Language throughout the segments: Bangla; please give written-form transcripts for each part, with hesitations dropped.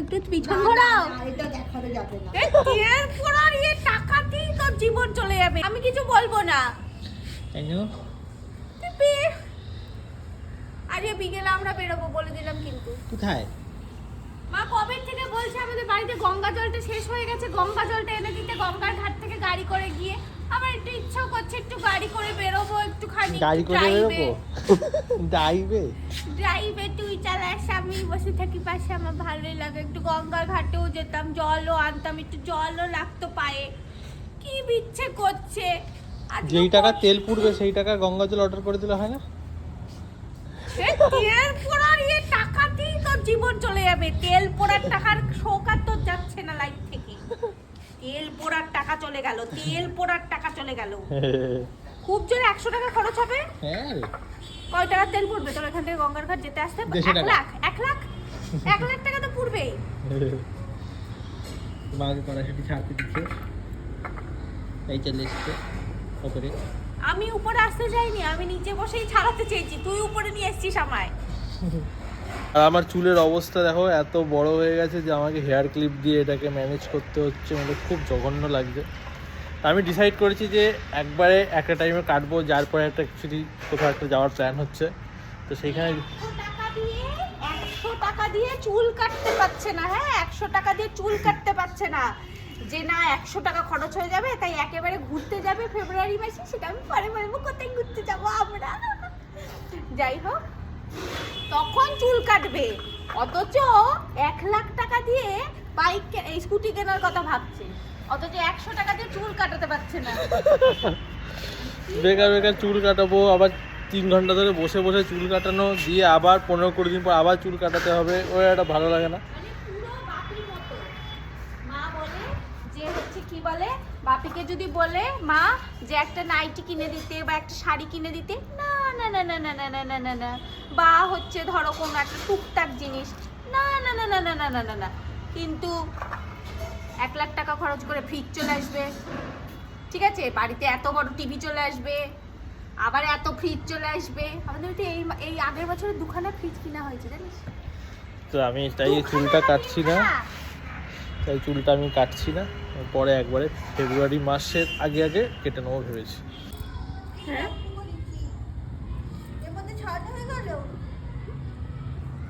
একটু পিছন ঘোরাও। এটা দেখানো যাবে না। তেল পোড়ার এই টাকাতেই তোর জীবন চলে যাবে। আমি কিছু বলবো না। কেন? আরে বিকেলে আমরা বেরোবো বলে দিলাম কিন্তু। কোথায়? মা কবে থেকে বলছে আমাদের বাড়িতে গঙ্গা জলটা শেষ হয়ে গেছে, গঙ্গা জলটা এনে দিতে, গঙ্গার ঘাট থেকে গাড়ি করে গিয়ে। আমার একটু ইচ্ছা করছে একটু গাড়ি করে বেরোবো, একটুখানি গাড়ি করে বেরোবো? ড্রাইভে তুই চালাস, আমি বসে থাকি পাশে, আমার ভালোই লাগে। একটু গঙ্গার ঘাটেও যেতাম, জলও আনতাম, একটু জলও লাগতো পায়ে। কি বিচ্ছে করছে। আজকে যেই টাকা তেল পুড়বে সেই টাকা গঙ্গা জল অর্ডার করে দিলে হয় না? তেল পোড়ার এই টাকাতেই তোর জীবন চলে যাবে। তেল পোড়ার টাকার শোক আর তোর যাচ্ছে না লাইফ থেকে। তেল পোড়ার টাকা চলে গেল, তেল পোড়ার টাকা চলে গেল। খুব জোরে 100 টাকা খরচ হবে। হ্যাঁ রে। কয় টাকা তেল পড়বে তোর এখান থেকে গঙ্গার ঘাট যেতে আসতে? 1.5 1 লাখ 1 লাখ টাকা তো পড়বেই। মাকে কড়াইশুটি ছাড়তে দিচ্ছে, এই চলে এসছে ওপরে। আমি উপরে আসতে যাইনি, আমি নিচে বসেই ছাড়াতে চেয়েছি, তুই উপরে নিয়ে এসেছিস আমায়। আর আমার চুলের অবস্থা দেখো, এত বড় হয়ে গেছে যে আমাকে হেয়ার ক্লিপ দিয়ে এটাকে ম্যানেজ করতে হচ্ছে, মানে খুব জঘন্য লাগছে। আমি ডিসাইড করেছি যে একবারে একটা টাইমে কাটবো, যার পরে একটা অ্যাকচুয়ালি কোথাও একটা যাওয়ার প্ল্যান হচ্ছে, তো সেইখানে 100 টাকা দিয়ে চুল কাটতে পারছে না। হ্যাঁ, 100 টাকা দিয়ে চুল কাটতে পারছে না, যে না 100 টাকা খরচ হয়ে যাবে, তাই একেবারে ঘুরতে যাবে ফেব্রুয়ারি মাসে। সেটা আমি পরে বলবো কোথায় ঘুরতে যাবো আমরা। যাই হোক, তখন চুল কাটবে। অথচ 1 লাখ টাকা দিয়ে বাইক স্কুটি কেনার কথা ভাবছে, অথচ 100 টাকা দিয়ে চুল কাটাতে পারছে না। বেকার বেকার চুল কাটাবো, আবার 3 ঘন্টা ধরে বসে বসে চুল কাটানো, দিয়ে আবার 15-20 দিন পর আবার চুল কাটাতে হবে, ওই একটা ভালো লাগে না। মানে পুরো বাপির মতো। মা বলে যে হচ্ছে কি বলে, বাপিকে যদি বলে মা যে একটা নাইটি কিনে দিতে বা একটা শাড়ি কিনে দিতে, না না না না না না না না না না, বা হচ্ছে ধরো কোনো একটা টুকটাক জিনিস, না না না না না না না না না, কিন্তু 1 লাখ টাকা খরচ করে ফ্রিজ চলে আসবে, ঠিক আছে, বাড়িতে এত বড় টিভি চলে আসবে, আবার এত ফ্রিজ চলে আসবে। আমাদের বাড়িতে এই আগের বছরে 2খানা ফ্রিজ কিনা হয়েছে জানিস। তো আমি তাই চুলটা কাটছি না, তাই চুলটা আমি কাটছি না, পরে একবারে ফেব্রুয়ারি মাসের আগে আগে কেটে নেবো ভেবেছি। হ্যাঁ, এর মধ্যে ছাড়া হয়ে গেল।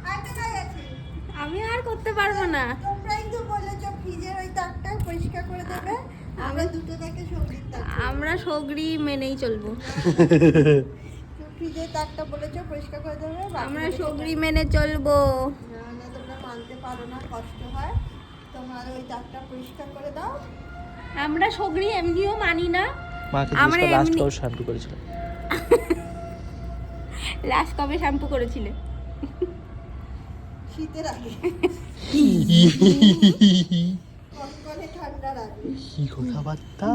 আর কোথায় আছে? আমি আর করতে পারবো না। তোমরাই তো বলেছো ফ্রিজের ওই তাকটা পরিষ্কার করে দেবে। আমরা দুটো থেকে সবজির তাক। আমরা সগরি মেনেই চলবো। ফ্রিজের তাকটা বলেছো পরিষ্কার করে দেবে। আমরা সগরি মেনে চলবো। না না, তোমরা মানতে পারো না, কষ্ট হয়। তোমার ওই তাকটা পরিষ্কার করে দাও। আমরা সগরি এমনিও মানি না। মাকে আমরা লাস্ট এমনি- কবে শ্যাম্পু করেছিল? লাস্ট কবে শ্যাম্পু করেছিলে? শীতের আগে, কনকনে ঠান্ডার আগে। কি কথাবার্তা!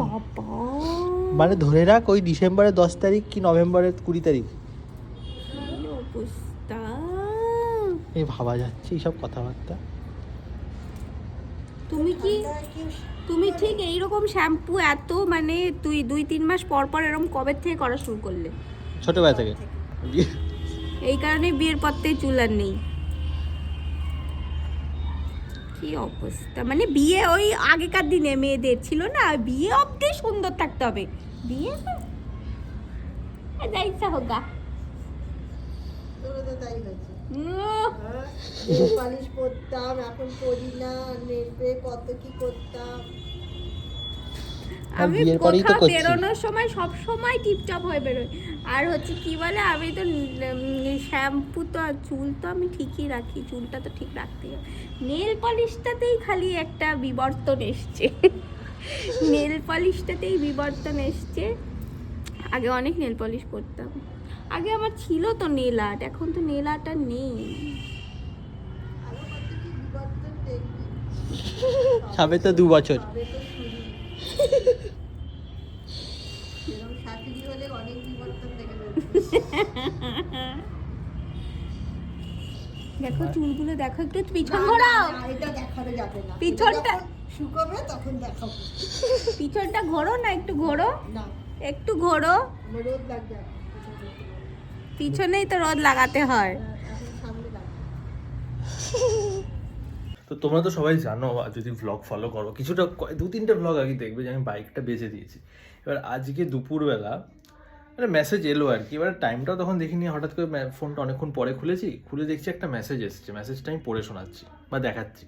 বাবা, মানে ধরে রাখ ওই ডিসেম্বরের 10 তারিখ কি নভেম্বরের 20 তারিখ, কি অবস্থা। এই ভাবা যাচ্ছে এইসব কথাবার্তা। তুমি ঠিক এইরকম শ্যাম্পু এত মানে তুই 2-3 মাস পর পর এরকম কবে থেকে করা শুরু করলে? ছোটবেলা থেকে। এই কারণে বিয়ের পর থেকে চুল আর নেই। কি অবস্থা, মানে বিয়ে ওই আগেকার দিনে মেয়েদের ছিল না, বিয়ে অবধি সুন্দর থাকতে হবে, বিয়ে যা ইচ্ছা হোক গা। তোরও তো তাই হয়েছে। উম, নেল পালিশ করতাম, এখন করি না। নেলপে কত কি করতাম। আর আমি বিয়ের পরেই তো কোথাও করছি। বেরোনোর সময় সব সময় টিপটপ হয়ে বেরোই। আর হচ্ছে কি বলে, আমি তো শ্যাম্পু তো আর চুল তো আমি ঠিকই রাখি, চুলটা তো ঠিক রাখতেই হবে। নেল পলিশটাতেই খালি একটা বিবর্তন এসছে। নেল পলিশটাতেই বিবর্তন এসছে। আগে অনেক নেল পলিশ করতাম, আগে আমার ছিল তো নেল আর্ট, এখন তো নেল আর্ট আর নেই। আরো কত কি বিবর্তন দেখবি। সবে তো 2 বছর। তবে তো শুরু। এরকম শাশুড়ি হলে অনেক বিবর্তন দেখে ফেলবি। দেখো চুলগুলো দেখো, একটু পিছন ঘোরাও। না, এটা দেখানো যাবে না। পিছনটা- এটা যখন শুকাবে তখন দেখাবো। পিছনটা ঘোরো না, একটু ঘোরো, না, একটু ঘোরো। আমার রোদ লাগবে এখন। পিছনেই তো রোদ লাগাতে হয়। এখন সামনে লাগবে। তো তো তোমরা তো সবাই জানো, আর যদি ভ্লগ ফলো করো কিছুটা 2-3টে ভ্লগ আগে দেখবে যে আমি বাইকটা বেচে দিয়েছি। এবার আজকে দুপুরবেলা মানে মেসেজ এলো আর কি, এবার টাইমটাও তখন দেখিনি, হঠাৎ করে ফোনটা অনেকক্ষণ পরে খুলে দেখছি একটা মেসেজ এসেছে। মেসেজটা আমি পড়ে শোনাচ্ছি বা দেখাচ্ছি।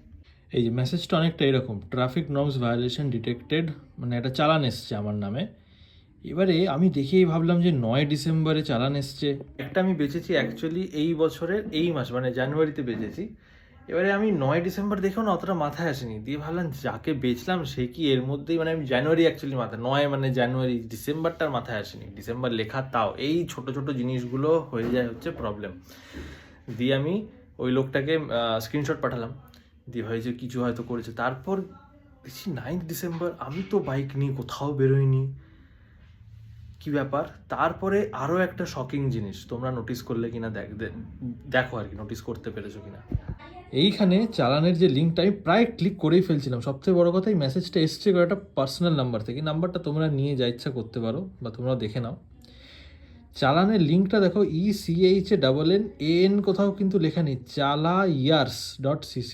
এই যে মেসেজটা অনেকটা এরকম, ট্রাফিক নর্মস ভায়োলেশন ডিটেক্টেড, মানে একটা চালান এসছে আমার নামে। এবারে আমি দেখেই ভাবলাম যে 9 ডিসেম্বরে চালান এসছে। একটা আমি বেচেছি অ্যাকচুয়ালি এই বছরের এই মাস মানে জানুয়ারিতে বেচেছি। এবারে আমি 9 ডিসেম্বর দেখেও না অতটা মাথায় আসেনি, দিয়ে ভাবলাম যাকে বেচলাম সে কি এর মধ্যেই, মানে আমি জানুয়ারি অ্যাকচুয়ালি মাথায় 9 মানে জানুয়ারি, ডিসেম্বরটার মাথায় আসেনি, ডিসেম্বর লেখা তাও। এই ছোট ছোট জিনিসগুলো হয়ে যায় হচ্ছে প্রবলেম। দিয়ে আমি ওই লোকটাকে স্ক্রিনশট পাঠালাম, দিয়ে হয়েছে কিছু হয়তো করেছে। তারপর দেখছি 9 ডিসেম্বর, আমি তো বাইক নিয়ে কোথাও বেরোইনি, কি ব্যাপার। তারপরে আরও একটা শকিং জিনিস, তোমরা নোটিস করলে কিনা দেখো আর কি, নোটিস করতে পেরেছো কিনা। এইখানে চালানের যে লিঙ্কটা আমি প্রায় ক্লিক করেই ফেলছিলাম। সবথেকে বড় কথা এই মেসেজটা এসছে একটা পার্সোনাল নাম্বার থেকে। নাম্বারটা তোমরা নিয়ে যা ইচ্ছা করতে পারো বা তোমরা দেখে নাও। চালানের লিঙ্কটা দেখো ECHANNAN কোথাও কিন্তু লেখা নেই, CHALAYARS.cc/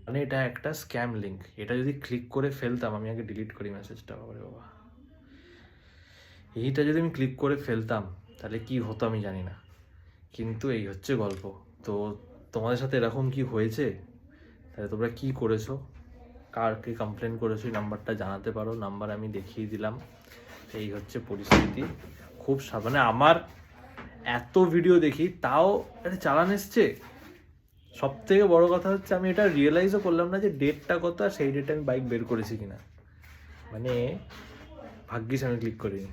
মানে এটা একটা স্ক্যাম লিঙ্ক। এটা যদি ক্লিক করে ফেলতাম, আমি আগে ডিলিট করি মেসেজটা, বাবা, এইটা যদি আমি ক্লিক করে ফেলতাম তাহলে কি হতো আমি জানি না, কিন্তু এই হচ্ছে গল্প। তো তোমাদের সাথে এরকম কি হয়েছে, তাহলে তোমরা কি করেছো, কারকে কমপ্লেন করেছো, এই নাম্বারটা জানাতে পারো। নাম্বার আমি দেখিয়ে দিলাম। এই হচ্ছে পরিস্থিতি। খুব মানে আমার এত ভিডিও দেখি তাও একটা চালান এসছে। সব থেকে বড় কথা হচ্ছে আমি এটা রিয়েলাইজও করলাম না যে ডেটটা কত আর সেই ডেটে আমি বাইক বের করেছি কিনা। মানে ভাগ্যিস আমি ক্লিক করিনি।